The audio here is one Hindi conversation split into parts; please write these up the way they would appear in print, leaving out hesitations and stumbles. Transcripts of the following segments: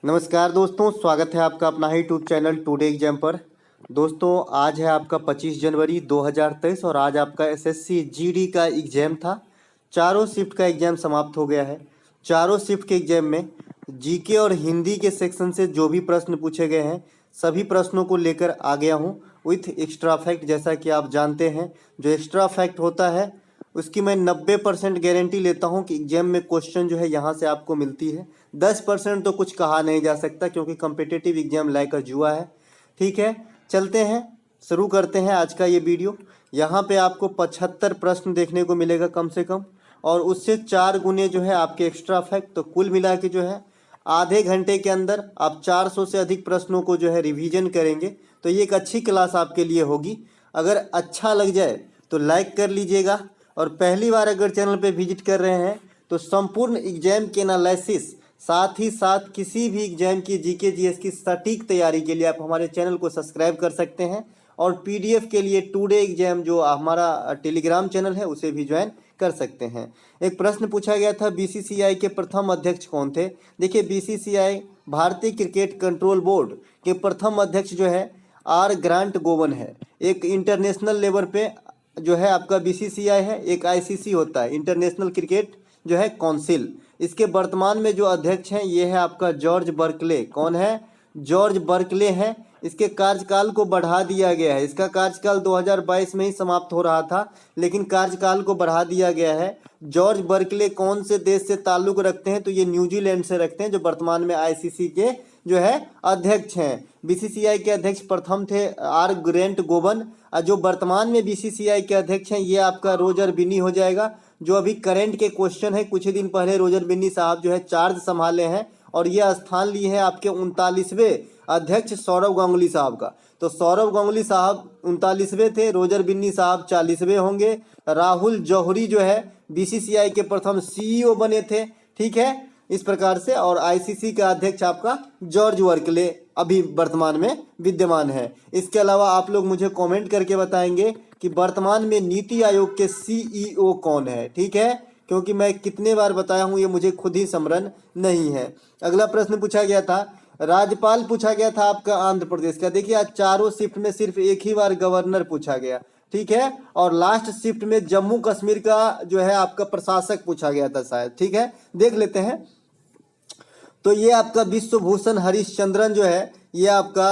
नमस्कार दोस्तों, स्वागत है आपका अपना ही यूट्यूब चैनल टुडे एग्जाम पर। दोस्तों आज है आपका 25 जनवरी 2023 और आज आपका एसएससी जीडी का एग्ज़ाम था। चारों शिफ्ट का एग्ज़ाम समाप्त हो गया है। चारों शिफ्ट के एग्ज़ाम में जीके और हिंदी के सेक्शन से जो भी प्रश्न पूछे गए हैं सभी प्रश्नों को लेकर आ गया हूँ विथ एक्स्ट्रा फैक्ट। जैसा कि आप जानते हैं जो एक्स्ट्रा फैक्ट होता है उसकी मैं 90% गारंटी लेता हूं कि एग्जाम में क्वेश्चन जो है यहां से आपको मिलती है। 10% तो कुछ कहा नहीं जा सकता क्योंकि कॉम्पिटिटिव एग्जाम लाइक जुआ है। ठीक है, चलते हैं, शुरू करते हैं आज का ये वीडियो। यहाँ पे आपको 75 प्रश्न देखने को मिलेगा कम से कम, और उससे 4 गुने जो है आपके एक्स्ट्रा फैक्ट। तो कुल मिला के जो है आधे घंटे के अंदर आप 400 से अधिक प्रश्नों को जो है रिवीजन करेंगे। तो ये एक अच्छी क्लास आपके लिए होगी। अगर अच्छा लग जाए तो लाइक कर लीजिएगा, और पहली बार अगर चैनल पे विजिट कर रहे हैं तो संपूर्ण एग्जाम के एनालिसिस साथ ही साथ किसी भी एग्जाम की जीके जीएस की सटीक तैयारी के लिए आप हमारे चैनल को सब्सक्राइब कर सकते हैं। और पीडीएफ के लिए टुडे एग्जाम जो हमारा टेलीग्राम चैनल है उसे भी ज्वाइन कर सकते हैं। एक प्रश्न पूछा गया था बीसीसीआई के प्रथम अध्यक्ष कौन थे। देखिए, बीसीसीआई भारतीय क्रिकेट कंट्रोल बोर्ड के प्रथम अध्यक्ष जो है आर ग्रांट गोवन है। एक इंटरनेशनल लेवल पे जो है आपका बीसीसीआई है, एक आईसीसी होता है, इंटरनेशनल क्रिकेट जो है काउंसिल। इसके वर्तमान में जो अध्यक्ष हैं ये है आपका जॉर्ज बर्कले। कौन है? जॉर्ज बर्कले हैं। इसके कार्यकाल को बढ़ा दिया गया है। इसका कार्यकाल 2022 में ही समाप्त हो रहा था, लेकिन कार्यकाल को बढ़ा दिया गया है। जॉर्ज बर्कले कौन से देश से ताल्लुक रखते हैं? तो ये न्यूजीलैंड से रखते हैं, जो वर्तमान में आईसीसी के जो है अध्यक्ष हैं। बीसीसीआई के अध्यक्ष प्रथम थे आर ग्रेंट गोवन, और जो वर्तमान में बीसीसीआई के अध्यक्ष हैं ये आपका रोजर बिन्नी हो जाएगा। जो अभी करंट के क्वेश्चन है, कुछ ही दिन पहले रोजर बिन्नी साहब जो है चार्ज संभाले हैं और ये स्थान लिए हैं आपके 39वें अध्यक्ष सौरव गांगुली साहब का। तो सौरव गांगुली साहब 39वें थे, रोजर बिन्नी साहब 40वें होंगे। राहुल जौहरी जो है बीसीसीआई के प्रथम सीईओ बने थे। ठीक है, इस प्रकार से। और आईसीसी का अध्यक्ष आपका जॉर्ज बर्कले अभी वर्तमान में विद्यमान है। इसके अलावा आप लोग मुझे कमेंट करके बताएंगे कि वर्तमान में नीति आयोग के सीईओ कौन है। ठीक है, क्योंकि मैं कितने बार बताया हूं ये मुझे खुद ही स्मरण नहीं है। अगला प्रश्न पूछा गया था, राज्यपाल पूछा गया था आपका आंध्र प्रदेश का। देखिए, आज चारों शिफ्ट में सिर्फ एक ही बार गवर्नर पूछा गया। ठीक है, और लास्ट शिफ्ट में जम्मू कश्मीर का जो है आपका प्रशासक पूछा गया था शायद। ठीक है, देख लेते हैं। तो ये आपका विश्व भूषण हरिश्चंद्रन जो है ये आपका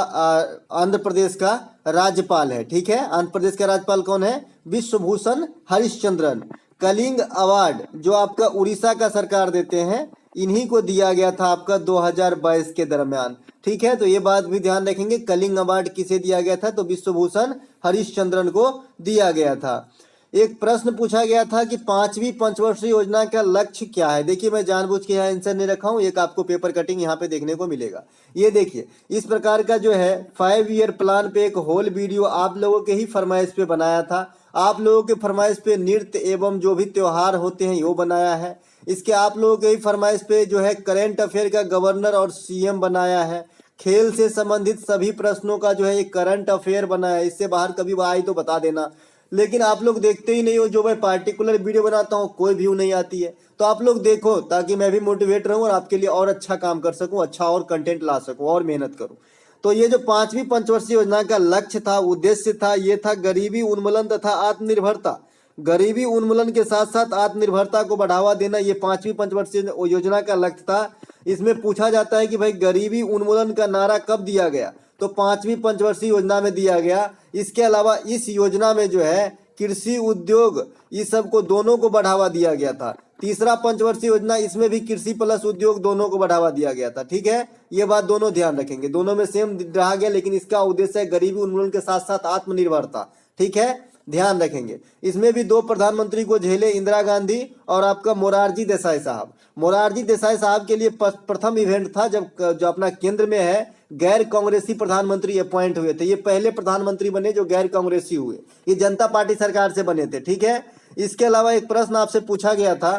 आंध्र प्रदेश का राज्यपाल है। ठीक है, आंध्र प्रदेश का राज्यपाल कौन है? विश्व भूषण हरिश्चंद्रन। कलिंग अवार्ड जो आपका उड़ीसा का सरकार देते हैं, इन्हीं को दिया गया था आपका 2022 के दरमियान। ठीक है, तो ये बात भी ध्यान रखेंगे, कलिंग अवार्ड किसे दिया गया था? तो विश्व भूषण हरिश्चंद्रन को दिया गया था। एक प्रश्न पूछा गया था कि 5वीं पंचवर्षीय योजना का लक्ष्य क्या है। देखिए, मैं जानबूझ के यहाँ आंसर नहीं रखा हूँ, एक आपको पेपर कटिंग यहाँ पे देखने को मिलेगा। ये देखिए, इस प्रकार का जो है 5 ईयर प्लान पे एक होल वीडियो आप लोगों के ही फरमाइश पे बनाया था। आप लोगों के फरमाइश पे नृत्य एवं जो भी त्योहार होते हैं वो बनाया है। इसके आप लोगों के ही फरमाइश पे जो है करेंट अफेयर का गवर्नर और सीएम बनाया है। खेल से संबंधित सभी प्रश्नों का जो है एक करंट अफेयर बनाया है। इससे बाहर कभी आई तो बता देना, लेकिन आप लोग देखते ही नहीं हो। जो मैं पार्टिकुलर वीडियो बनाता हूँ कोई व्यू नहीं आती है। तो आप लोग देखो ताकि मैं भी मोटिवेट रहूँ और आपके लिए और अच्छा काम कर सकूँ, अच्छा और कंटेंट ला सकूँ और मेहनत करूँ। तो ये जो 5वीं पंचवर्षीय योजना का लक्ष्य था, उद्देश्य था, ये था गरीबी उन्मूलन तथा आत्मनिर्भरता। गरीबी उन्मूलन के साथ साथ आत्मनिर्भरता को बढ़ावा देना, ये 5वीं पंचवर्षीय योजना का लक्ष्य था। इसमें पूछा जाता है कि भाई गरीबी उन्मूलन का नारा कब दिया गया? तो 5वीं पंचवर्षीय योजना में दिया गया। इसके अलावा इस योजना में जो है कृषि उद्योग इस सब को दोनों को बढ़ावा दिया गया था। तीसरा पंचवर्षीय योजना, इसमें भी कृषि प्लस उद्योग दोनों को बढ़ावा दिया गया था। ठीक है, ये बात दोनों ध्यान रखेंगे, दोनों में सेम रहा गया, लेकिन इसका उद्देश्य है गरीबी उन्मूलन के साथ साथ आत्मनिर्भरता। ठीक है, ध्यान रखेंगे। इसमें भी 2 प्रधानमंत्री को झेले, इंदिरा गांधी और आपका मोरारजी देसाई साहब। मोरारजी देसाई साहब के लिए प्रथम इवेंट था जब जो अपना केंद्र में है गैर कांग्रेसी प्रधानमंत्री अपॉइंट हुए थे। ये पहले प्रधानमंत्री बने जो गैर कांग्रेसी हुए, ये जनता पार्टी सरकार से बने थे। ठीक है, इसके अलावा एक प्रश्न आपसे पूछा गया था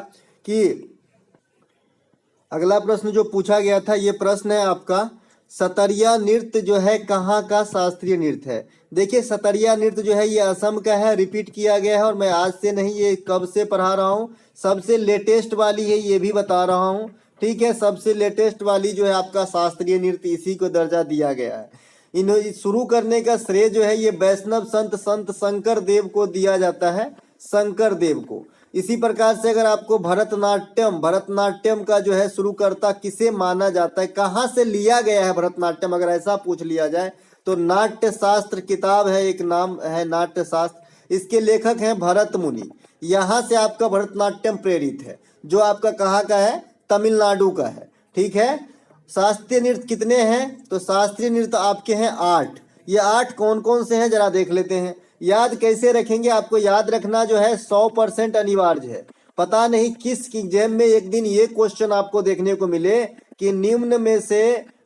कि अगला प्रश्न जो पूछा गया था ये प्रश्न है आपका, सतरिया नृत्य जो है कहाँ का शास्त्रीय नृत्य है। देखिए, सतरिया नृत्य जो है ये असम का है, रिपीट किया गया है और मैं आज से नहीं, ये कब से पढ़ा रहा हूँ, सबसे लेटेस्ट वाली है, ये भी बता रहा हूँ। ठीक है, सबसे लेटेस्ट वाली जो है आपका शास्त्रीय नृत्य, इसी को दर्जा दिया गया है। इन शुरू करने का श्रेय जो है ये वैष्णव संत शंकर देव को दिया जाता है, शंकर देव को। इसी प्रकार से अगर आपको भरतनाट्यम का जो है शुरूकर्ता किसे माना जाता है, कहाँ से लिया गया है भरतनाट्यम, अगर ऐसा पूछ लिया जाए तो नाट्य शास्त्र किताब है, एक नाम है नाट्य शास्त्र, इसके लेखक हैं भरत मुनि। यहाँ से आपका भरतनाट्यम प्रेरित है, जो आपका कहाँ का है, तमिलनाडु का है। ठीक है, शास्त्रीय नृत्य कितने हैं, तो शास्त्रीय नृत्य आपके हैं 8। ये 8 कौन कौन से हैं जरा देख लेते हैं। याद कैसे रखेंगे, आपको याद रखना जो है 100% अनिवार्य है। पता नहीं किस एग्जाम में एक दिन ये क्वेश्चन आपको देखने को मिले कि निम्न में से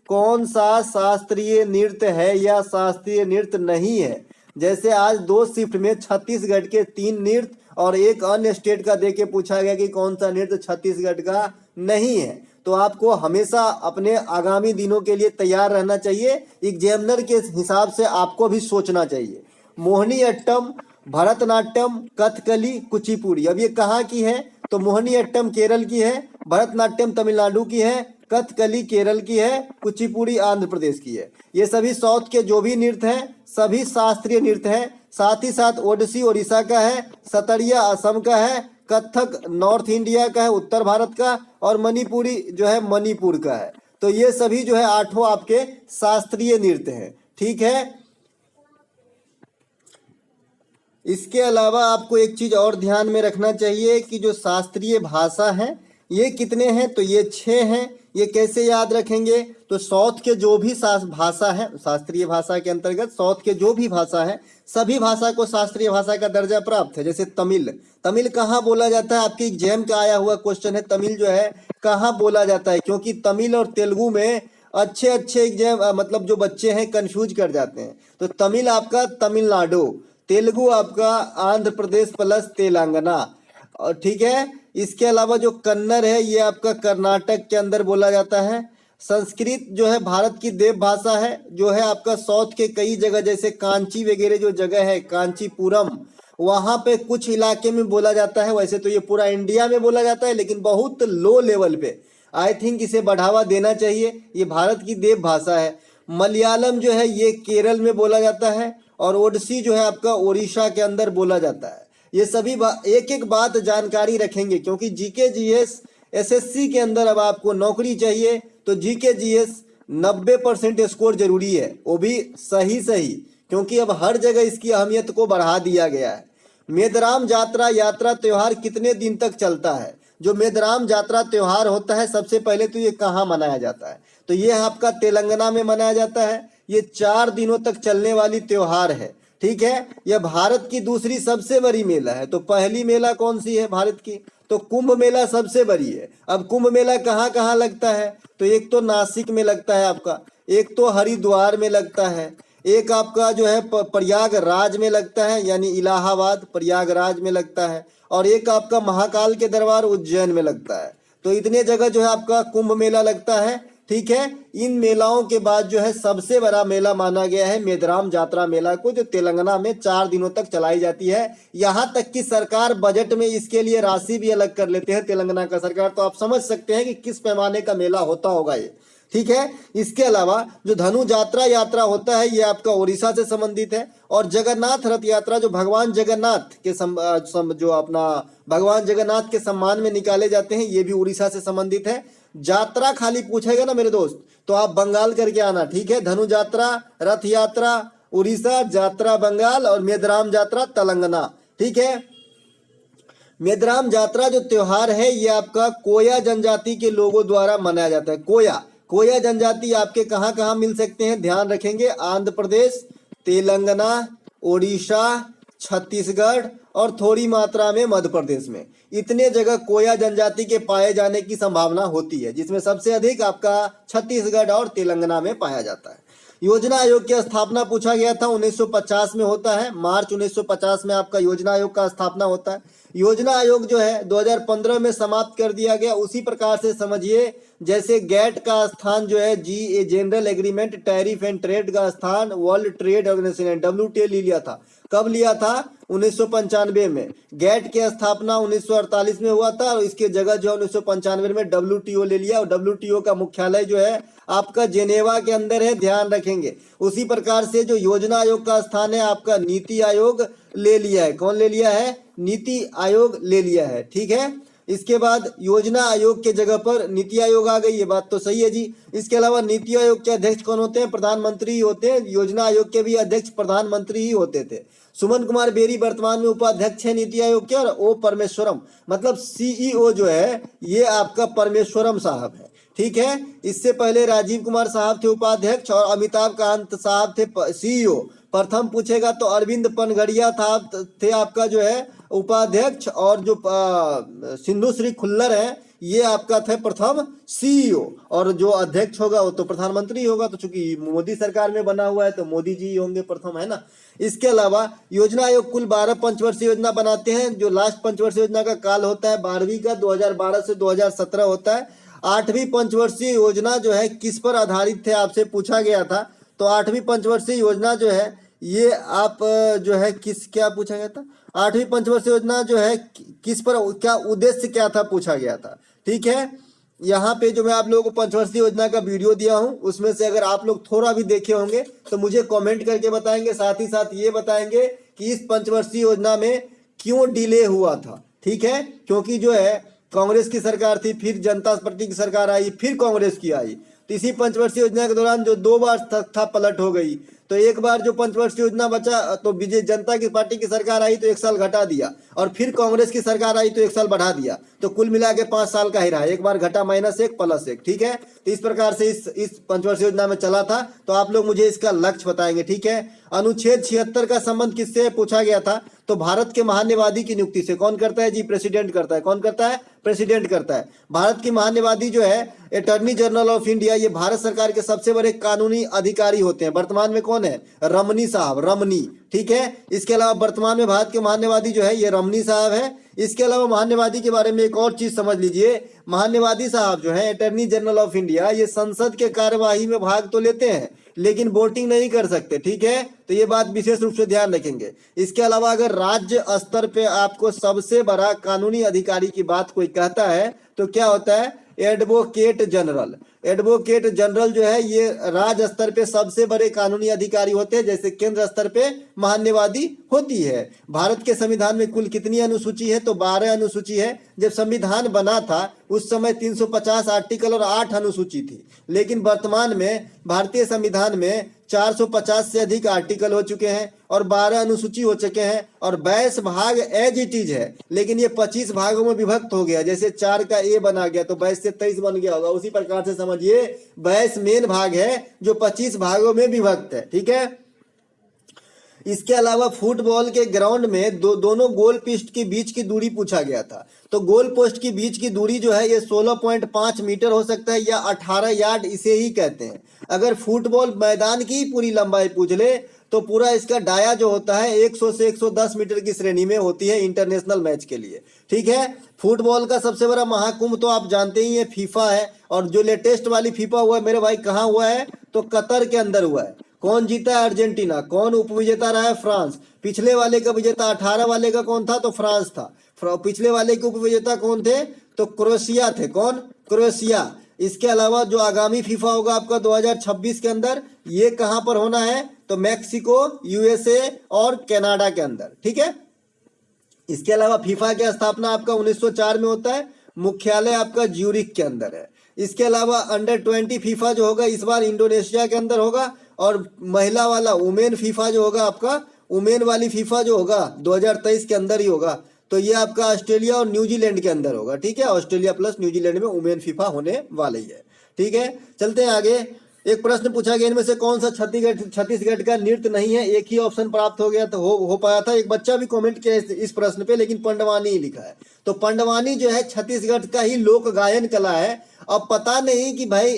कौन सा शास्त्रीय नृत्य है या शास्त्रीय नृत्य नहीं है। जैसे आज 2 शिफ्ट में छत्तीसगढ़ के 3 नृत्य और एक अन्य स्टेट का देके पूछा गया कि कौन सा नृत्य छत्तीसगढ़ का नहीं है। तो आपको हमेशा अपने आगामी दिनों के लिए तैयार रहना चाहिए, एग्जामिनर के हिसाब से आपको भी सोचना चाहिए। मोहिनी अट्टम, भरतनाट्यम, कथकली, कुचिपुड़ी, अब ये कहाँ की है, तो मोहिनी अट्टम केरल की है, भरतनाट्यम तमिलनाडु की है, कथकली केरल की है, कुचिपुड़ी आंध्र प्रदेश की है। ये सभी साउथ के जो भी नृत्य हैं सभी शास्त्रीय नृत्य हैं। साथ ही साथ ओडिसी उड़ीसा का है, सतरिया असम का है, कथक नॉर्थ इंडिया का है, उत्तर भारत का, और मणिपुरी जो है मणिपुर का है। तो ये सभी जो है 8 आपके शास्त्रीय नृत्य हैं। ठीक है, इसके अलावा आपको एक चीज और ध्यान में रखना चाहिए कि जो शास्त्रीय भाषा है ये कितने हैं, तो ये 6 हैं। ये कैसे याद रखेंगे, तो साउथ के जो भी भाषा है, शास्त्रीय भाषा के अंतर्गत साउथ के जो भी भाषा है सभी भाषा को शास्त्रीय भाषा का दर्जा प्राप्त है। जैसे तमिल कहाँ बोला जाता है, आपके एग्जाम का आया हुआ क्वेश्चन है, तमिल जो है कहाँ बोला जाता है, क्योंकि तमिल और तेलुगु में अच्छे एग्जाम मतलब जो बच्चे हैं कंफ्यूज कर जाते हैं। तो तमिल आपका तमिलनाडु, तेलुगु आपका आंध्र प्रदेश प्लस तेलंगाना, और ठीक है। इसके अलावा जो कन्नड़ है ये आपका कर्नाटक के अंदर बोला जाता है। संस्कृत जो है भारत की देव भाषा है, जो है आपका साउथ के कई जगह जैसे कांची वगैरह जो जगह है, कांचीपुरम, वहाँ पे कुछ इलाके में बोला जाता है। वैसे तो ये पूरा इंडिया में बोला जाता है, लेकिन बहुत लो लेवल पे। आई थिंक इसे बढ़ावा देना चाहिए, ये भारत की देव भाषा है। मलयालम जो है ये केरल में बोला जाता है, और ओडिसी जो है आपका उड़ीसा के अंदर बोला जाता है। ये सभी एक एक बात जानकारी रखेंगे, क्योंकि जीके जीएस एसएससी के अंदर अब आपको नौकरी चाहिए तो जीके जीएस 90% स्कोर जरूरी है, वो भी सही, क्योंकि अब हर जगह इसकी अहमियत को बढ़ा दिया गया है। मेदराम यात्रा त्योहार कितने दिन तक चलता है, जो मेदराम यात्रा त्योहार होता है सबसे पहले तो ये कहाँ मनाया जाता है, तो ये आपका तेलंगाना में मनाया जाता है। ये 4 दिनों तक चलने वाली त्योहार है। ठीक है, यह भारत की दूसरी सबसे बड़ी मेला है। तो पहली मेला कौन सी है भारत की, तो कुंभ मेला सबसे बड़ी है। अब कुंभ मेला कहाँ कहाँ लगता है, तो एक तो नासिक में लगता है आपका, एक तो हरिद्वार में लगता है, एक आपका जो है प्रयागराज में लगता है, यानी इलाहाबाद प्रयागराज में लगता है, और एक आपका महाकाल के दरबार उज्जैन में लगता है। तो इतने जगह जो है आपका कुंभ मेला लगता है। ठीक है, इन मेलाओं के बाद जो है सबसे बड़ा मेला माना गया है मेदराम यात्रा मेला को, जो तेलंगाना में 4 दिनों तक चलाई जाती है। यहाँ तक कि सरकार बजट में इसके लिए राशि भी अलग कर लेते हैं तेलंगाना का सरकार। तो आप समझ सकते हैं कि किस पैमाने का मेला होता होगा ये। ठीक है, इसके अलावा जो धनु यात्रा होता है ये आपका उड़ीसा से संबंधित है, और जगन्नाथ रथ यात्रा जो भगवान जगन्नाथ के जो अपना भगवान जगन्नाथ के सम्मान में निकाले जाते हैं ये भी उड़ीसा से संबंधित है। यात्रा खाली पूछेगा ना मेरे दोस्त तो आप बंगाल करके आना। ठीक है, धनु यात्रा, रथ यात्रा उड़ीसा, यात्रा बंगाल, और मेदराम यात्रा तेलंगाना। ठीक है, मेदराम यात्रा जो त्योहार है ये आपका कोया जनजाति के लोगों द्वारा मनाया जाता है। कोया जनजाति आपके कहाँ कहाँ मिल सकते हैं, ध्यान रखेंगे, आंध्र प्रदेश, तेलंगाना, उड़ीसा, छत्तीसगढ़ और थोड़ी मात्रा में मध्य प्रदेश में। इतने जगह कोया जनजाति के पाए जाने की संभावना होती है, जिसमें सबसे अधिक आपका छत्तीसगढ़ और तेलंगाना में पाया जाता है। योजना आयोग की स्थापना पूछा गया था, 1950 में होता है, मार्च 1950 में आपका योजना आयोग का स्थापना होता है। योजना आयोग जो है 2015 में समाप्त कर दिया गया। उसी प्रकार से समझिए जैसे गेट का स्थान जो है जी general agreement tariff and trade का स्थान वर्ल्ड ट्रेड ऑर्गेनाइजेशन WTO ले लिया था। कब लिया था? 1995 में। गेट की स्थापना 1948 में हुआ था और इसकी जगह जो है 1995 में WTO ले लिया। और WTO का मुख्यालय जो है आपका जेनेवा के अंदर है, ध्यान रखेंगे। उसी प्रकार से जो योजना आयोग का स्थान है आपका नीति आयोग ले लिया है। कौन ले लिया है? नीति आयोग ले लिया है, ठीक है। इसके बाद योजना आयोग के जगह पर नीति आयोग आ गई, ये बात तो सही है जी। इसके अलावा नीति आयोग के अध्यक्ष कौन होते हैं? प्रधानमंत्री ही होते हैं। योजना आयोग के भी अध्यक्ष प्रधानमंत्री ही होते थे। सुमन कुमार बेरी वर्तमान में उपाध्यक्ष है नीति आयोग के, और ओ परमेश्वरम मतलब CEO जो है ये आपका परमेश्वरम साहब है, ठीक है। इससे पहले राजीव कुमार साहब थे उपाध्यक्ष और अमिताभ कांत साहब थे CEO। प्रथम पूछेगा तो अरविंद पनगड़िया थे आपका जो है उपाध्यक्ष, और जो सिंधु श्री खुल्लर है ये आपका थे प्रथम CEO, और जो अध्यक्ष होगा वो तो प्रधानमंत्री होगा। तो चूंकि मोदी सरकार में बना हुआ है तो मोदी जी होंगे प्रथम, है ना। इसके अलावा योजना आयोग कुल 12 पंचवर्षीय योजना बनाते हैं। जो लास्ट पंचवर्षीय योजना का काल होता है 12वीं का 2012 से 2017 होता है। 8वीं पंचवर्षीय योजना जो है किस पर आधारित थे आपसे पूछा गया था। तो 8वीं पंचवर्षीय योजना जो है ये आप जो है क्या पूछा गया था? 8वीं पंचवर्षीय योजना जो है किस पर, क्या उद्देश्य क्या था पूछा गया था, ठीक है। यहाँ पे जो मैं आप लोगों को पंचवर्षीय योजना का वीडियो दिया हूँ उसमें से अगर आप लोग थोड़ा भी देखे होंगे तो मुझे कमेंट करके बताएंगे। साथ ही साथ ये बताएंगे कि इस पंचवर्षीय योजना में क्यों डिले हुआ था, ठीक है। क्योंकि जो है कांग्रेस की सरकार थी, फिर जनता पार्टी की सरकार आई, फिर कांग्रेस की आई। तो इसी पंचवर्षीय योजना के दौरान जो 2 बार था पलट हो गई। तो एक बार जो पंचवर्षीय योजना बचा तो बीजेपी जनता की पार्टी की सरकार आई तो 1 साल घटा दिया, और फिर कांग्रेस की सरकार आई तो 1 साल बढ़ा दिया। तो कुल मिला के 5 साल का ही रहा, एक बार घटा -1 +1, ठीक है। तो इस प्रकार से इस पंचवर्षीय योजना में चला था। तो आप लोग मुझे इसका लक्ष्य बताएंगे, ठीक है। अनुच्छेद 76 का संबंध किससे पूछा गया था? तो भारत के महान्यायवादी की नियुक्ति से। कौन करता है जी? प्रेसिडेंट करता है। कौन करता है? प्रेसिडेंट करता है। भारत की महान्यायवादी जो है अटॉर्नी जनरल ऑफ इंडिया, ये भारत सरकार के सबसे बड़े कानूनी अधिकारी होते हैं। वर्तमान में कौन है? रमनी साहब, रमनी, ठीक है। इसके अलावा वर्तमान में भारत के महान्यायवादी जो है ये रमनी साहब है। इसके अलावा महान्यायवादी के बारे में एक और चीज समझ लीजिए। महान्यायवादी साहब जो है अटॉर्नी जनरल ऑफ इंडिया, ये संसद के कार्यवाही में भाग तो लेते हैं लेकिन वोटिंग नहीं कर सकते, ठीक है। तो ये बात विशेष रूप से ध्यान रखेंगे। इसके अलावा अगर राज्य स्तर पे आपको सबसे बड़ा कानूनी अधिकारी की बात कोई कहता है तो क्या होता है? Advocate general. एडवोकेट जनरल जो है ये राज्य स्तर पे सबसे बड़े कानूनी अधिकारी होते हैं, जैसे केंद्र स्तर पे महान्यायवादी होती है। भारत के संविधान में कुल कितनी अनुसूची है? तो 12 अनुसूची है। जब संविधान बना था उस समय 350 आर्टिकल और 8 अनुसूची थी, लेकिन वर्तमान में भारतीय संविधान में 450 से अधिक आर्टिकल हो चुके हैं और 12 अनुसूची हो चुके हैं, और 22 भाग एज इट इज है, लेकिन ये 25 भागों में विभक्त हो गया। जैसे 4 का ए बना गया तो 22 से 23 बन गया होगा, उसी प्रकार से समझिए 22 मेन भाग है जो 25 भागों में विभक्त है, ठीक है। इसके अलावा फुटबॉल के ग्राउंड में दोनों गोल पोस्ट के बीच की दूरी पूछा गया था। तो गोल पोस्ट की बीच की दूरी जो है ये 16.5 मीटर हो सकता है या 18 यार्ड, इसे ही कहते हैं। अगर फुटबॉल मैदान की पूरी लंबाई पूछ ले तो पूरा इसका डाया जो होता है 100 से 110 मीटर की श्रेणी में होती है इंटरनेशनल मैच के लिए, ठीक है। फुटबॉल का सबसे बड़ा महाकुंभ तो आप जानते ही है, फीफा है। और जो लेटेस्ट वाली फीफा हुआ है मेरे भाई, कहाँ हुआ है? तो कतर के अंदर हुआ है। कौन जीता है? अर्जेंटीना। कौन उपविजेता रहा है? फ्रांस। पिछले वाले का विजेता 18 वाले का कौन था? तो फ्रांस था। पिछले वाले के उपविजेता कौन थे? तो क्रोएशिया थे। कौन? क्रोएशिया। इसके अलावा जो आगामी फीफा होगा आपका 2026 के अंदर, ये कहां पर होना है? तो मैक्सिको, USA और कनाडा के अंदर, ठीक है। इसके अलावा फीफा की स्थापना आपका 1904 में होता है। मुख्यालय आपका ज्यूरिख के अंदर है। इसके अलावा अंडर-20 फीफा जो होगा इस बार इंडोनेशिया के अंदर होगा, और महिला वाला वुमेन फीफा जो होगा आपका, वुमेन वाली फीफा जो होगा 2023 के अंदर ही होगा। तो ये आपका ऑस्ट्रेलिया और न्यूजीलैंड के अंदर होगा, ठीक है। ऑस्ट्रेलिया प्लस न्यूजीलैंड में वुमेन फीफा होने वाली है, ठीक है। चलते हैं आगे। एक प्रश्न पूछा गया, इनमें से कौन सा छत्तीसगढ़ का नृत्य नहीं है? एक ही ऑप्शन प्राप्त हो गया तो हो पाया था। एक बच्चा भी कमेंट किया इस प्रश्न पे, लेकिन पंडवानी ही लिखा है। तो पंडवानी जो है छत्तीसगढ़ का ही लोक गायन कला है। अब पता नहीं कि भाई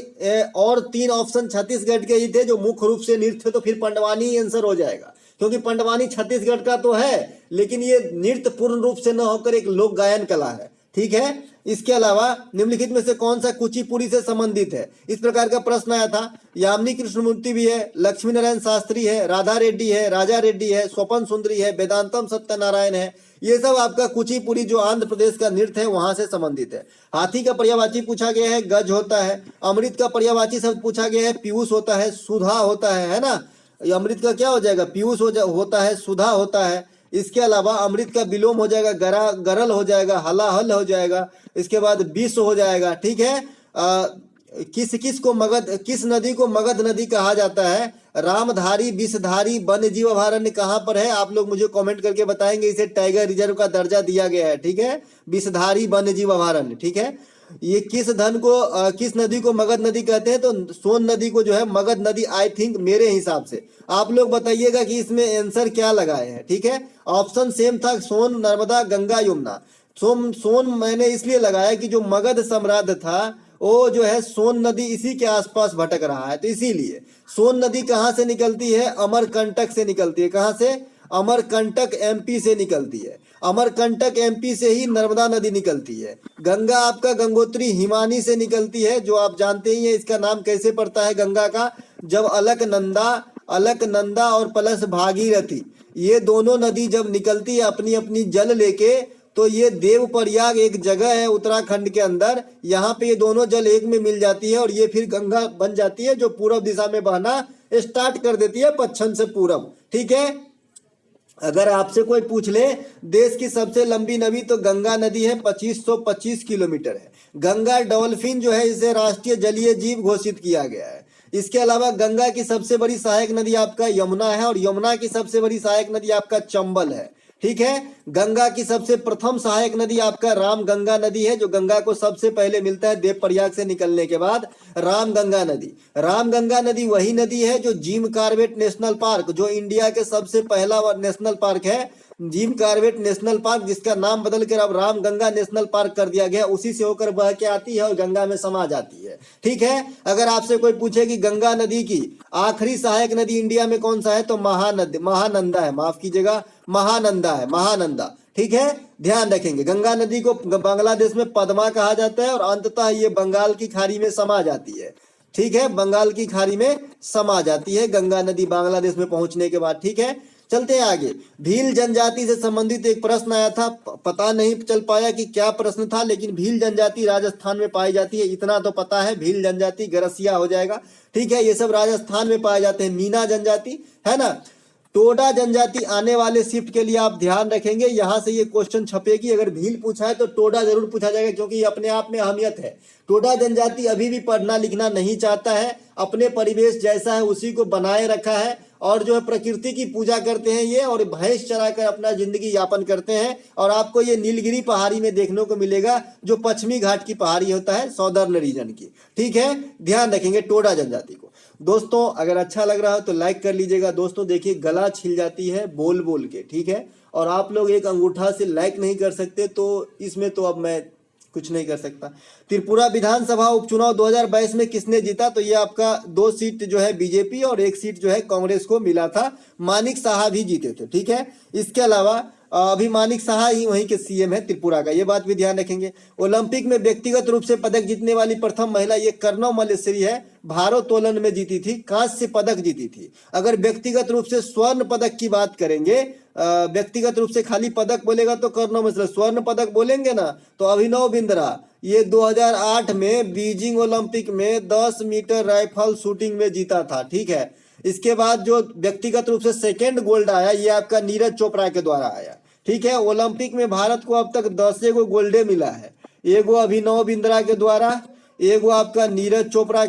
और 3 ऑप्शन छत्तीसगढ़ के ही थे जो मुख्य रूप से नृत्य, तो फिर पंडवानी ही आंसर हो जाएगा, क्योंकि पंडवानी छत्तीसगढ़ का तो है लेकिन ये नृत्य पूर्ण रूप से न होकर एक लोक गायन कला है, ठीक है। इसके अलावा निम्नलिखित में से कौन सा कुचिपुड़ी से संबंधित है, इस प्रकार का प्रश्न आया था। यामिनी कृष्णमूर्ति भी है, लक्ष्मी नारायण शास्त्री है, राधा रेड्डी है, राजा रेड्डी है, स्वपन सुंदरी है, वेदांतम सत्यनारायण है। ये सब आपका कुचिपुड़ी जो आंध्र प्रदेश का नृत्य है वहां से संबंधित है। हाथी का पर्यायवाची पूछा गया है, गज होता है। अमृत का पर्यायवाची शब्द पूछा गया है, पीयूष होता है, सुधा होता है ना। अमृत का क्या हो जाएगा, पीयूष होता है, सुधा होता है। इसके अलावा अमृत का विलोम हो जाएगा, गरल हो जाएगा, हलाहल हो जाएगा। इसके बाद विश्व हो जाएगा, ठीक है। किस नदी को मगध नदी कहा जाता है। रामधारी विषधारी वन्य जीव अभयारण्य कहाँ पर है, आप लोग मुझे कमेंट करके बताएंगे। इसे टाइगर रिजर्व का दर्जा दिया गया है, ठीक है, विषधारी वन्य जीव अभयारण्य, ठीक है। ये किस नदी को मगध नदी कहते हैं, तो सोन नदी को जो है मगध नदी, आई थिंक मेरे हिसाब से। आप लोग बताइएगा कि इसमें आंसर क्या लगाए हैं, ठीक है। ऑप्शन सेम था, सोन, नर्मदा, गंगा, यमुना। सोन मैंने इसलिए लगाया कि जो मगध सम्राट था वो जो है सोन नदी इसी के आसपास भटक रहा है, तो इसीलिए। सोन नदी कहाँ से निकलती है, अमरकंटक से निकलती है। कहाँ से, अमरकंटक एमपी से निकलती है। अमरकंटक एमपी से ही नर्मदा नदी निकलती है। गंगा आपका गंगोत्री हिमानी से निकलती है, जो आप जानते ही हैं। इसका नाम कैसे पड़ता है गंगा का, जब अलकनंदा और प्लस भागीरथी, ये दोनों नदी जब निकलती है अपनी अपनी जल लेके, तो ये देवप्रयाग एक जगह है उत्तराखंड के अंदर, यहाँ पे ये दोनों जल एक में मिल जाती है और ये फिर गंगा बन जाती है, जो पूर्व दिशा में बहना स्टार्ट कर देती है पश्चिम से पूरब, ठीक है। अगर आपसे कोई पूछ ले देश की सबसे लंबी नदी, तो गंगा नदी है, 2525 किलोमीटर है। गंगा डॉल्फिन जो है इसे राष्ट्रीय जलीय जीव घोषित किया गया है। इसके अलावा गंगा की सबसे बड़ी सहायक नदी आपका यमुना है, और यमुना की सबसे बड़ी सहायक नदी आपका चंबल है, ठीक है। गंगा की सबसे प्रथम सहायक नदी आपका रामगंगा नदी है, जो गंगा को सबसे पहले मिलता है देवप्रयाग से निकलने के बाद, रामगंगा नदी। रामगंगा नदी वही नदी है जो जिम कॉर्बेट नेशनल पार्क, जो इंडिया के सबसे पहला नेशनल पार्क है, जिम कॉर्बेट नेशनल पार्क, जिसका नाम बदल कर अब रामगंगा नेशनल पार्क कर दिया गया, उसी से होकर बह के आती है और गंगा में समा जाती है, ठीक है। अगर आपसे कोई पूछे कि गंगा नदी की आखिरी सहायक नदी इंडिया में कौन सा है, तो महानंदा है, माफ कीजिएगा, महानंदा है, महानंदा, ठीक है। ध्यान रखेंगे, गंगा नदी को बांग्लादेश में पद्मा कहा जाता है और अंततः ये बंगाल की खाड़ी में समा जाती है, ठीक है। बंगाल की खाड़ी में समा जाती है गंगा नदी बांग्लादेश में पहुंचने के बाद, ठीक है। चलते हैं आगे। भील जनजाति से संबंधित एक प्रश्न आया था, पता नहीं चल पाया कि क्या प्रश्न था, लेकिन भील जनजाति राजस्थान में पाई जाती है, इतना तो पता है। भील जनजाति गरसिया हो जाएगा, ठीक है, ये सब राजस्थान में पाए जाते हैं। मीना जनजाति है ना। टोडा जनजाति आने वाले शिफ्ट के लिए आप ध्यान रखेंगे, यहां से ये क्वेश्चन छपेगी। अगर भील पूछा है तो टोडा जरूर पूछा जाएगा, क्योंकि ये अपने आप में अहमियत है। टोडा जनजाति अभी भी पढ़ना लिखना नहीं चाहता है, अपने परिवेश जैसा है उसी को बनाए रखा है, और जो है प्रकृति की पूजा करते हैं ये, और भैंस चराकर अपना जिंदगी यापन करते हैं। और आपको ये नीलगिरी पहाड़ी में देखने को मिलेगा, जो पश्चिमी घाट की पहाड़ी होता है, सौदर्न रीजन की, ठीक है। ध्यान रखेंगे टोडा जनजाति को। दोस्तों अगर अच्छा लग रहा हो तो लाइक कर लीजिएगा। दोस्तों देखिए गला छिल जाती है बोल बोल के, ठीक है, और आप लोग एक अंगूठा से लाइक नहीं कर सकते, तो इसमें तो अब मैं कुछ नहीं कर सकता। त्रिपुरा विधानसभा उपचुनाव 2022 में किसने जीता, तो ये आपका 2 सीट जो है बीजेपी और 1 सीट जो है कांग्रेस को मिला था। मानिक साहा भी जीते थे, ठीक है। इसके अलावा अभी मानिक साहा ही वहीं के सीएम है त्रिपुरा का, ये बात भी ध्यान रखेंगे। ओलंपिक में व्यक्तिगत रूप से पदक जीतने वाली प्रथम महिला ये कर्णव मल्लेश्वरी है, भारोत्तोलन में जीती थी, कांस्य पदक जीती थी। अगर व्यक्तिगत रूप से स्वर्ण पदक की बात करेंगे, व्यक्तिगत रूप से खाली पदक बोलेगा तो कर्णव मल्लेश्वरी, स्वर्ण पदक बोलेंगे ना तो अभिनव बिंद्रा, ये 2008 में बीजिंग ओलंपिक में 10 मीटर राइफल शूटिंग में जीता था, ठीक है। इसके बाद जो व्यक्तिगत रूप से सेकेंड गोल्ड आया, ये आपका नीरज चोपड़ा के द्वारा आया, ठीक है। ओलंपिक में भारत को अब तक 10 गो गोल्डे मिला है, एगो अभिनव बिंद्रा के द्वारा, एगो आपका नीरज चोपड़ा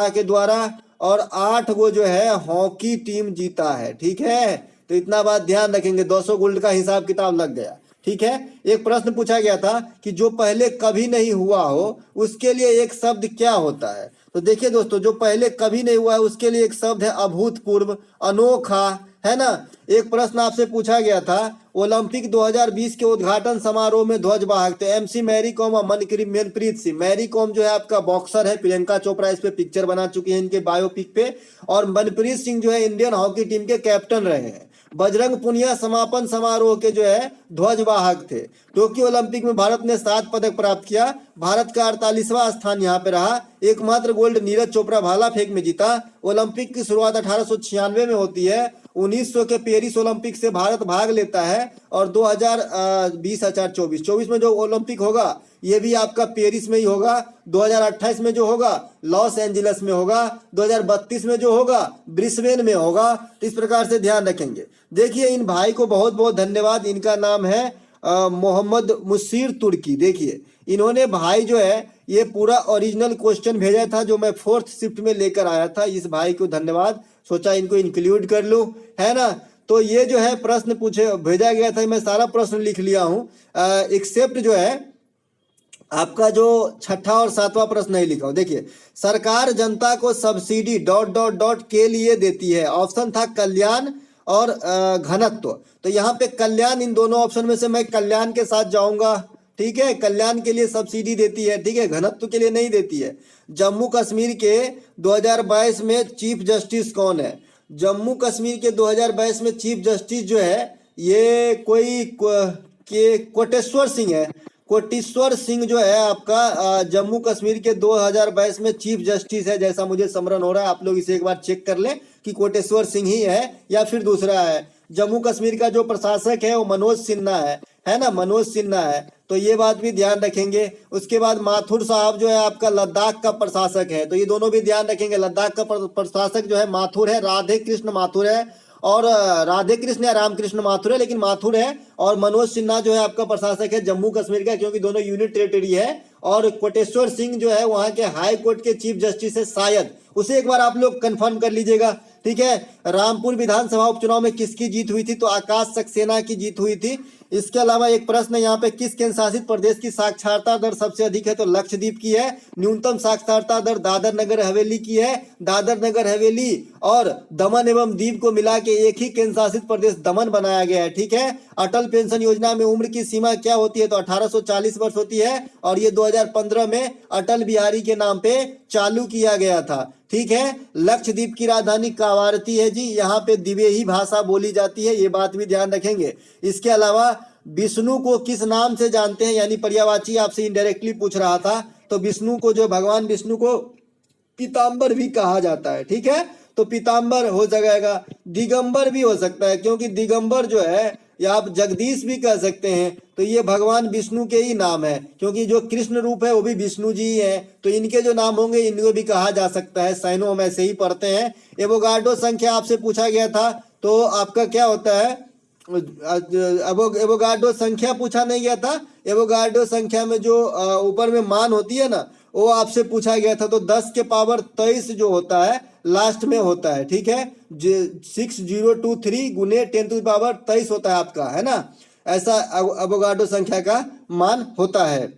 के द्वारा, और 8 गो जो है हॉकी टीम जीता है, ठीक है। तो इतना बात ध्यान रखेंगे, 200 गोल्ड का हिसाब किताब लग गया, ठीक है। एक प्रश्न पूछा गया था कि जो पहले कभी नहीं हुआ हो उसके लिए एक शब्द क्या होता है, तो देखिए दोस्तों, जो पहले कभी नहीं हुआ है उसके लिए एक शब्द है अभूतपूर्व, अनोखा, है ना। एक प्रश्न आपसे पूछा गया था, ओलंपिक 2020 के उद्घाटन समारोह में ध्वजवाहक थे एमसी मैरी कॉम और मनप्रीत सिंह। मैरी कॉम जो है आपका बॉक्सर है, प्रियंका चोपड़ा इस पे पिक्चर बना चुकी है इनके बायोपिक पे, और मनप्रीत सिंह जो है इंडियन हॉकी टीम के कैप्टन रहे हैं। बजरंग पुनिया समापन समारोह के जो है ध्वजवाहक थे। टोक्यो ओलंपिक में भारत ने 7 पदक प्राप्त किया। भारत का 48वां स्थान यहाँ पे रहा। एकमात्र गोल्ड नीरज चोपड़ा भाला फेंक में जीता। ओलंपिक की शुरुआत 1896 में होती है। 1900 के पेरिस ओलंपिक से भारत भाग लेता है और 2024 में जो ओलंपिक होगा ये भी आपका पेरिस में ही होगा। 2028 में जो होगा लॉस एंजलिस में होगा। 2032 में जो होगा ब्रिस्बेन में होगा। तो इस प्रकार से ध्यान रखेंगे। देखिए इन भाई को बहुत बहुत धन्यवाद। इनका नाम है मोहम्मद मुसीर तुर्की। देखिए इन्होंने भाई जो है ये पूरा ओरिजिनल क्वेश्चन भेजा था जो मैं 4th शिफ्ट में लेकर आया था। इस भाई को धन्यवाद, सोचा इनको इंक्लूड कर लूं, है ना। तो ये जो है प्रश्न पूछे भेजा गया था, मैं सारा प्रश्न लिख लिया हूँ एक्सेप्ट जो है आपका जो 6ठा और 7वां प्रश्न नहीं लिखा हूं। देखिए सरकार जनता को सब्सिडी ... के लिए देती है। ऑप्शन था कल्याण और घनत्व। तो यहाँ पे कल्याण, इन दोनों ऑप्शन में से मैं कल्याण के साथ जाऊंगा। ठीक है, कल्याण के लिए सब्सिडी देती है। ठीक है, घनत्व के लिए नहीं देती है। जम्मू कश्मीर के 2022 में चीफ जस्टिस कौन है? जम्मू कश्मीर के 2022 में चीफ जस्टिस जो है ये कोई कोटेश्वर सिंह है। कोटेश्वर सिंह जो है आपका जम्मू कश्मीर के 2022 में चीफ जस्टिस है, जैसा मुझे स्मरण हो रहा है। आप लोग इसे एक बार चेक कर लें कि कोटेश्वर सिंह ही है या फिर दूसरा है। जम्मू कश्मीर का जो प्रशासक है वो मनोज सिन्हा है ना, मनोज सिन्हा है। तो ये बात भी ध्यान रखेंगे। उसके बाद माथुर साहब जो है आपका लद्दाख का प्रशासक है, तो ये दोनों भी ध्यान रखेंगे। लद्दाख का प्रशासक जो है माथुर है, राधे कृष्ण माथुर है, और राधे कृष्ण या रामकृष्ण माथुर है, लेकिन माथुर है। और मनोज सिन्हा जो है आपका प्रशासक है जम्मू कश्मीर का, क्योंकि दोनों यूनिट टेरिटरी है। और कोटेश्वर सिंह जो है वहां के हाई कोर्ट के चीफ जस्टिस है शायद, उसे एक बार आप लोग कंफर्म कर लीजिएगा। ठीक है, रामपुर विधानसभा उपचुनाव में किसकी जीत हुई थी? तो आकाश सक्सेना की जीत हुई थी। इसके अलावा एक प्रश्न यहाँ पे, किस केंद्र शासित प्रदेश की साक्षरता दर सबसे अधिक है? तो लक्षद्वीप की है। न्यूनतम साक्षरता दर दादर नगर हवेली की है। दादर नगर हवेली और दमन एवं दीव को मिला के एक ही केंद्र शासित प्रदेश दमन बनाया गया है। ठीक है, अटल पेंशन योजना में उम्र की सीमा क्या होती है? तो 1840 वर्ष होती है, और ये 2015 में अटल बिहारी के नाम पे चालू किया गया था। ठीक है, लक्षद्वीप की राजधानी कावारती है जी, यहाँ पे दिवेही भाषा बोली जाती है, ये बात भी ध्यान रखेंगे। इसके अलावा विष्णु को किस नाम से जानते हैं? यानी पर्यायवाची आपसे इनडायरेक्टली पूछ रहा था। तो विष्णु को, जो भगवान विष्णु को पीताम्बर भी कहा जाता है। ठीक है, तो पीताम्बर हो जाएगा। दिगंबर भी हो सकता है, क्योंकि दिगंबर जो है या आप जगदीश भी कह सकते हैं। तो ये भगवान विष्णु के ही नाम है, क्योंकि जो कृष्ण रूप है वो भी विष्णु जी ही है। तो इनके जो नाम होंगे इनको भी कहा जा सकता है। साइनो हम ऐसे ही पढ़ते हैं। एवोगाड्रो संख्या आपसे पूछा गया था, तो आपका क्या होता है? एवोगाड्रो संख्या पूछा नहीं गया था। एवोगाड्रो संख्या में जो ऊपर में मान होती है ना, वो आपसे पूछा गया था। तो 10 के पावर 23 जो होता है लास्ट में होता है। ठीक है, 6023 गुने 10 टू पावर 23 होता है आपका, है ना। ऐसा एवोगाड्रो संख्या का मान होता है।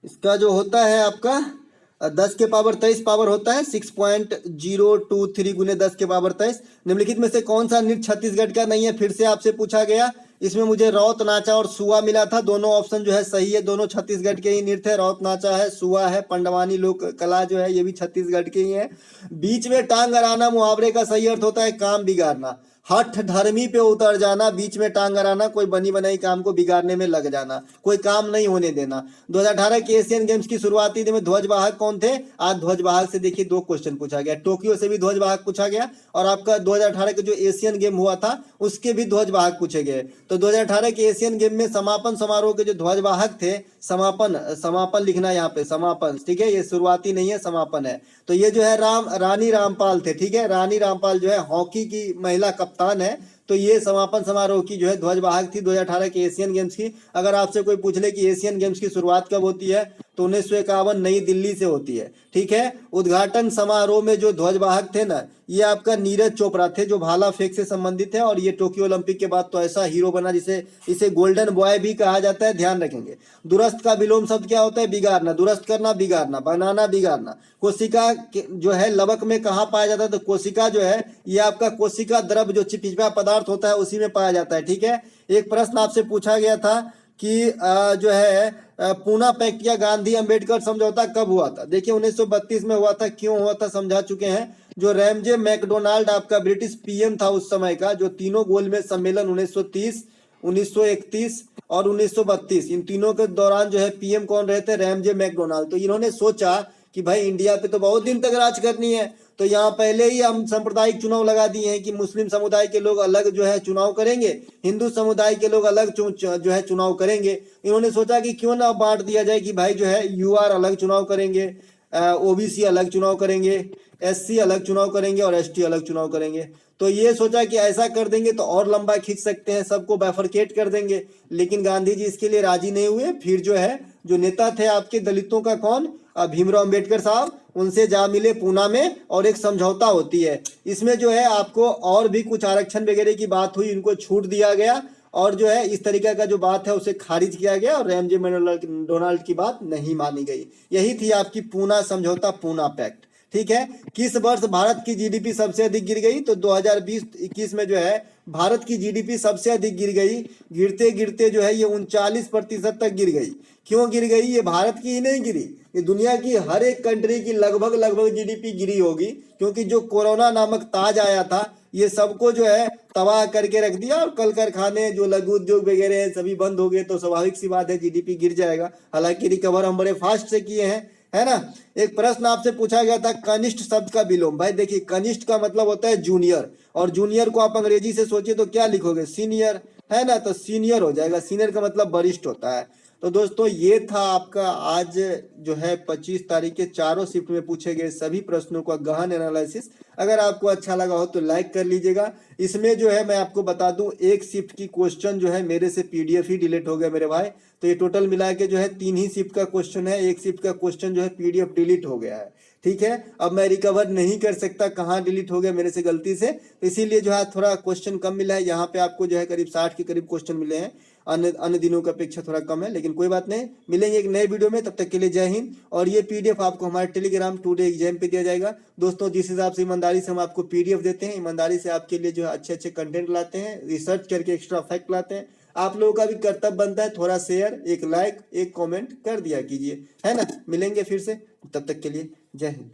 इसका जो होता है आपका 10 के पावर 23 पावर होता है 6.023 गुने 10 के पावर 23। निम्नलिखित में से कौन सा नृत्य छत्तीसगढ़ का नहीं है? फिर से आपसे पूछा गया। इसमें मुझे रौत नाचा और सुआ मिला था। दोनों ऑप्शन जो है सही है, दोनों छत्तीसगढ़ के ही नृत्य है। रौत नाचा है, सुआ है, पंडवानी लोक कला जो है ये भी छत्तीसगढ़ के ही है। बीच में टांग अड़ाना मुहावरे का सही अर्थ होता है काम बिगाड़ना। हठ धर्मी पे उतर जाना, बीच में टांग अड़ाना, कोई बनी बनाई काम को बिगाड़ने में लग जाना, कोई काम नहीं होने देना। 2018 के एशियन गेम्स की शुरुआती दिन में ध्वजवाहक कौन थे? आज ध्वजवाहक से देखिए 2 क्वेश्चन पूछा गया। टोक्यो से भी ध्वजवाहक पूछा गया, और आपका 2018 के जो एशियन गेम हुआ था उसके भी ध्वजवाहक पूछे गए। तो 2018 के एशियन गेम में समापन समारोह के जो ध्वजवाहक थे, समापन लिखना यहाँ पे, समापन। ठीक है, ये शुरुआती नहीं है, समापन है। तो ये जो है रानी रामपाल थे। ठीक है, रानी रामपाल जो है हॉकी की महिला कप्तान है। तो ये समापन समारोह की जो है ध्वजवाहक थी 2018 के एशियन गेम्स की। अगर आपसे कोई पूछ ले कि एशियन गेम्स की शुरुआत कब होती है, तो 1951 नई दिल्ली से होती है। ठीक है, उद्घाटन समारोह में जो ध्वजवाहक थे ना, ये आपका नीरज चोपड़ा थे, जो भाला फेंक से संबंधित है। और ये टोक्यो ओलंपिक के बाद तो ऐसा हीरो बना जिसे इसे गोल्डन बॉय भी कहा जाता है, ध्यान रखेंगे। दुरस्त का विलोम शब्द क्या होता है? बिगाड़ना। दुरस्त करना, बिगाड़ना, बनाना, बिगाड़ना। कोशिका जो है लवक में कहाँ पाया जाता है? तो कोशिका जो है ये आपका कोशिका द्रव जो चिपचिपा पदार्थ होता है उसी में पाया जाता है। ठीक है, एक प्रश्न आपसे पूछा गया था कि जो है पूना पैक्टिया गांधी अंबेडकर समझौता कब हुआ था? देखिए 1932 में हुआ था। क्यों हुआ था समझा चुके हैं। जो रैमजे मैकडोनाल्ड आपका ब्रिटिश पीएम था उस समय का, जो तीनों गोलमेज सम्मेलन 1930, 1931 और 1932, इन तीनों के दौरान जो है पीएम कौन रहे थे? Ramsay MacDonald. तो इन्होंने सोचा कि भाई इंडिया पे तो बहुत दिन तक राज करनी है, तो यहाँ पहले ही हम सांप्रदायिक चुनाव लगा दिए हैं कि मुस्लिम समुदाय के लोग अलग जो है चुनाव करेंगे, हिंदू समुदाय के लोग अलग जो है चुनाव करेंगे। इन्होंने सोचा कि क्यों ना बांट दिया जाए कि भाई जो है यूआर अलग चुनाव करेंगे, ओबीसी अलग चुनाव करेंगे, एससी अलग चुनाव करेंगे और एसटी अलग चुनाव करेंगे। तो ये सोचा कि ऐसा कर देंगे तो और लंबा खींच सकते हैं, सबको बाइफरकेट कर देंगे। लेकिन गांधी जी इसके लिए राजी नहीं हुए। फिर जो है जो नेता थे आपके दलितों का कौन? भीमराव अंबेडकर साहब, उनसे जा मिले पूना में और एक समझौता होती है। इसमें जो है आपको और भी कुछ आरक्षण वगैरह की बात हुई, इनको छूट दिया गया और जो है इस तरीके का जो बात है उसे खारिज किया गया और रैमजे मैकडोनाल्ड की बात नहीं मानी गई। यही थी आपकी पूना समझौता, पूना पैक्ट। ठीक है। किस वर्ष भारत की जीडीपी सबसे अधिक गिर गई? तो 2020-21 में जो है भारत की जीडीपी सबसे अधिक गिर गई। गिरते गिरते जो है ये 39% तक गिर गई। क्यों गिर गई? ये भारत की ही नहीं गिरी, ये दुनिया की हर एक कंट्री की लगभग जीडीपी गिरी होगी, क्योंकि जो कोरोना नामक ताज आया था ये सबको जो है तबाह करके रख दिया और कल कारखाने जो लघु उद्योग वगैरह है सभी बंद हो गए। तो स्वाभाविक सी बात है जीडीपी गिर जाएगा। हालांकि रिकवर हम बड़े फास्ट से किए हैं, है ना। एक प्रश्न आपसे पूछा गया था कनिष्ठ शब्द का विलोम। भाई देखिए कनिष्ठ का मतलब होता है जूनियर, और जूनियर को आप अंग्रेजी से सोचिए तो क्या लिखोगे? सीनियर, है ना। तो सीनियर हो जाएगा। सीनियर का मतलब वरिष्ठ होता है। तो दोस्तों ये था आपका आज जो है 25 तारीख के चारों शिफ्ट में पूछे गए सभी प्रश्नों का गहन एनालिसिस। अगर आपको अच्छा लगा हो तो लाइक कर लीजिएगा। इसमें जो है मैं आपको बता दूं एक शिफ्ट की क्वेश्चन जो है मेरे से पीडीएफ ही डिलीट हो गया मेरे भाई। तो ये टोटल मिला के जो है 3 ही शिफ्ट का क्वेश्चन है, एक शिफ्ट का क्वेश्चन जो है पीडीएफ डिलीट हो गया है। ठीक है। अब मैं रिकवर नहीं कर सकता कहाँ डिलीट हो गया मेरे से गलती से, इसीलिए जो है थोड़ा क्वेश्चन कम मिला है। यहाँ पे आपको जो है करीब 60 के करीब क्वेश्चन मिले हैं, अन्य दिनों की अपेक्षा थोड़ा कम है, लेकिन कोई बात नहीं। मिलेंगे एक नए वीडियो में, तब तक के लिए जय हिंद। और ये पीडीएफ आपको हमारे टेलीग्राम टुडे एग्जाम पे दिया जाएगा। दोस्तों जिस हिसाब से ईमानदारी से हम आपको पीडीएफ देते हैं, ईमानदारी से आपके लिए जो है अच्छे अच्छे कंटेंट लाते हैं, रिसर्च करके एक्स्ट्रा फैक्ट लाते हैं। आप लोगों का भी कर्तव्य बनता है थोड़ा शेयर, एक लाइक, एक कमेंट कर दिया कीजिए, है ना। मिलेंगे फिर से, तब तक के लिए जय हिंद।